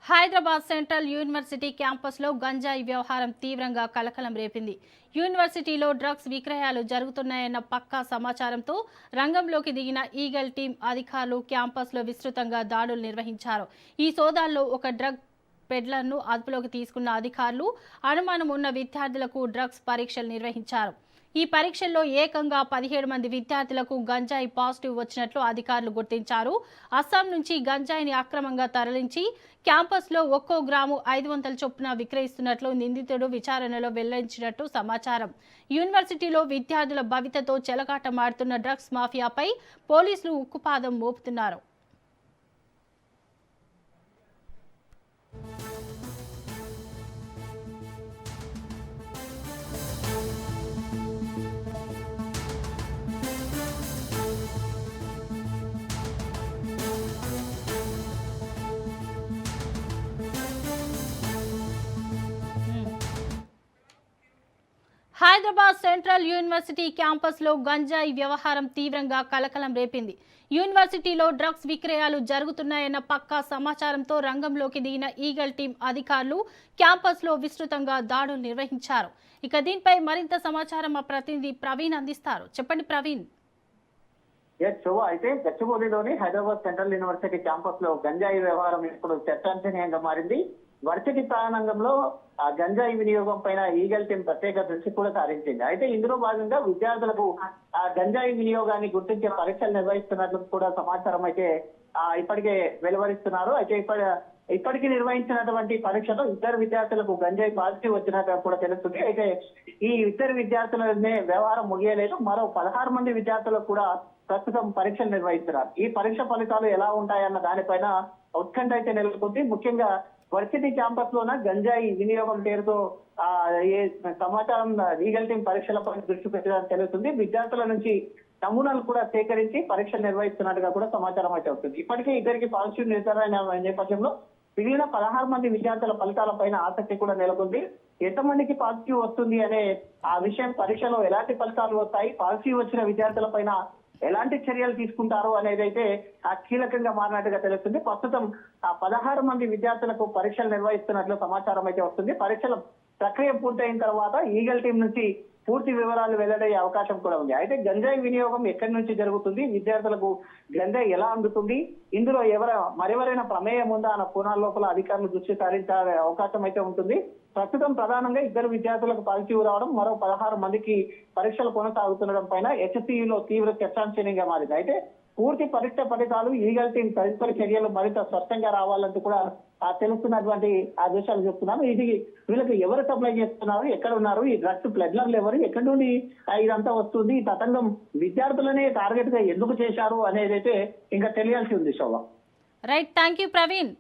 Hyderabad central university క్యాంపస్లో గంజాయి వ్యవహారం తీవ్రంగా కలకలం రేపింది. యూనివర్సిటీలో డ్రగ్స్ విక్రయాలు జరుగుతున్నాయన్న పక్కా సమాచారంతో రంగంలోకి దిగిన ఈగల్ టీం అధికారులు క్యాంపస్లో విస్తృతంగా దాడులు నిర్వహించారు. ఈ సోదాల్లో ఒక డ్రగ్ పెడ్లర్ను అదుపులోకి తీసుకున్న అధికారులు అనుమానం ఉన్న విద్యార్థులకు డ్రగ్స్ పరీక్షలు నిర్వహించారు. ఈ పరీక్షల్లో ఏకంగా 17 మంది విద్యార్థులకు గంజాయి పాజిటివ్ వచ్చినట్లు అధికారులు గుర్తించారు. అస్సాం నుంచి గంజాయిని అక్రమంగా తరలించి క్యాంపస్లో ఒక్కో గ్రాము 500 చొప్పున విక్రయిస్తున్నట్లు నిందితుడు విచారణలో వెల్లడించినట్టు సమాచారం. యూనివర్సిటీలో విద్యార్థుల భవితతో చెలగాటమాడుతున్న డ్రగ్స్ మాఫియాపై పోలీసులు ఉక్కుపాదం మోపుతున్నారు. హైదరాబాద్ సెంట్రల్ యూనివర్సిటీ క్యాంపస్లో గంజాయి వ్యవహారం తీవ్రంగా కలకలం రేపింది. యూనివర్సిటీలో డ్రగ్స్ విక్రయాలు జరుగుతున్నాయన్న పక్కా సమాచారంతో రంగంలోకి దిగిన ఈగల్ టీం అధికారులు క్యాంపస్లో విస్తృతంగా దాడులు నిర్వహించారు. ఇక దీనిపై మరింత సమాచారం మా ప్రతినిధి ప్రవీణ్ అందిస్తారు. చెప్పండి ప్రవీణ్. అయితే గచ్చిబౌలిలోని హైదరాబాద్ సెంట్రల్ యూనివర్సిటీ క్యాంపస్ లో గంజాయి వ్యవహారం ఇప్పుడు చర్చాంశనీయంగా మారింది. వర్సిటీ ప్రాంగణంలో ఆ గంజాయి వినియోగం పైన ఈగల్ టీం ప్రత్యేక దృష్టి కూడా సారించింది. అయితే ఇందులో భాగంగా విద్యార్థులకు ఆ గంజాయి వినియోగాన్ని గుర్తించే పరీక్షలు నిర్వహిస్తున్నట్లు కూడా సమాచారం అయితే ఇప్పటికే వెలువరిస్తున్నారు. అయితే ఇప్పటికీ నిర్వహించినటువంటి పరీక్షలో ఇద్దరు విద్యార్థులకు గంజాయి పాజిటివ్ వచ్చినట్టు కూడా తెలుస్తుంది. అయితే ఈ ఇద్దరు విద్యార్థులనే వ్యవహారం ముగియలేదు. మరో 16 మంది విద్యార్థులకు కూడా ప్రస్తుతం పరీక్షలు నిర్వహిస్తున్నారు. ఈ పరీక్ష ఫలితాలు ఎలా ఉంటాయన్న దానిపైన ఉత్కంఠ అయితే నెలకొంది. ముఖ్యంగా వర్సిటీ క్యాంపస్ లోన గంజాయి వినియోగం పేరుతో సమాచారం లీగల్ టీం పరీక్షలపై దృష్టి పెట్టడానికి తెలుస్తుంది. విద్యార్థుల నుంచి నమూనాలు కూడా సేకరించి పరీక్షలు నిర్వహిస్తున్నట్టుగా కూడా సమాచారం అయితే అవుతుంది. ఇప్పటికే ఇద్దరికి పాజిటివ్ నిర్ధారణ నేపథ్యంలో మిగిలిన 16 మంది విద్యార్థుల ఫలితాలపైన ఆసక్తి కూడా నెలకొంది. ఎంతమందికి పాజిటివ్ వస్తుంది అనే ఆ విషయం, పరీక్షలో ఎలాంటి ఫలితాలు వస్తాయి, పాజిటివ్ వచ్చిన విద్యార్థులపైన ఎలాంటి చర్యలు తీసుకుంటారు అనేది అయితే కీలకంగా మారినట్టుగా తెలుస్తుంది. ప్రస్తుతం ఆ 16 మంది విద్యార్థులకు పరీక్షలు నిర్వహిస్తున్నట్లు సమాచారం అయితే వస్తుంది. పరీక్షల ప్రక్రియ పూర్తయిన తర్వాత ఈగల్ టీం నుంచి పూర్తి వివరాలు వెల్లడయ్యే అవకాశం కూడా ఉంది. అయితే గంజాయి వినియోగం ఎక్కడి నుంచి జరుగుతుంది, విద్యార్థులకు గంజాయి ఎలా అందుతుంది, ఇందులో మరెవరైనా ప్రమేయం ఉందా అన్న కోణాల లోపల అధికారులు దృష్టి సారించే అవకాశం అయితే ఉంటుంది. ప్రస్తుతం ప్రధానంగా ఇద్దరు విద్యార్థులకు పాజిటివ్ రావడం, మరో 16 మందికి పరీక్షలు కొనసాగుతుండడం పైన హెచ్సియులో తీవ్ర చర్చాంశనీయంగా మారింది. అయితే పూర్తి పరీక్ష ఫలితాలు ఈగల్ టీం తదుపరి చర్యలు మరింత స్పష్టంగా రావాలంటూ కూడా తెలుస్తున్నటువంటి ఆ దృశ్యాలు చెప్తున్నాను. ఇది వీళ్ళకి ఎవరు సప్లై చేస్తున్నారు, ఎక్కడ ఉన్నారు, ఈ డ్రగ్స్ ప్లెడ్లర్లు ఎవరు, ఎక్కడి నుండి ఇదంతా వస్తుంది, ఈ తతంగం విద్యార్థులనే టార్గెట్ గా ఎందుకు చేశారు అనేది అయితే ఇంకా తెలియాల్సి ఉంది. Shobha. Right, thank you Praveen.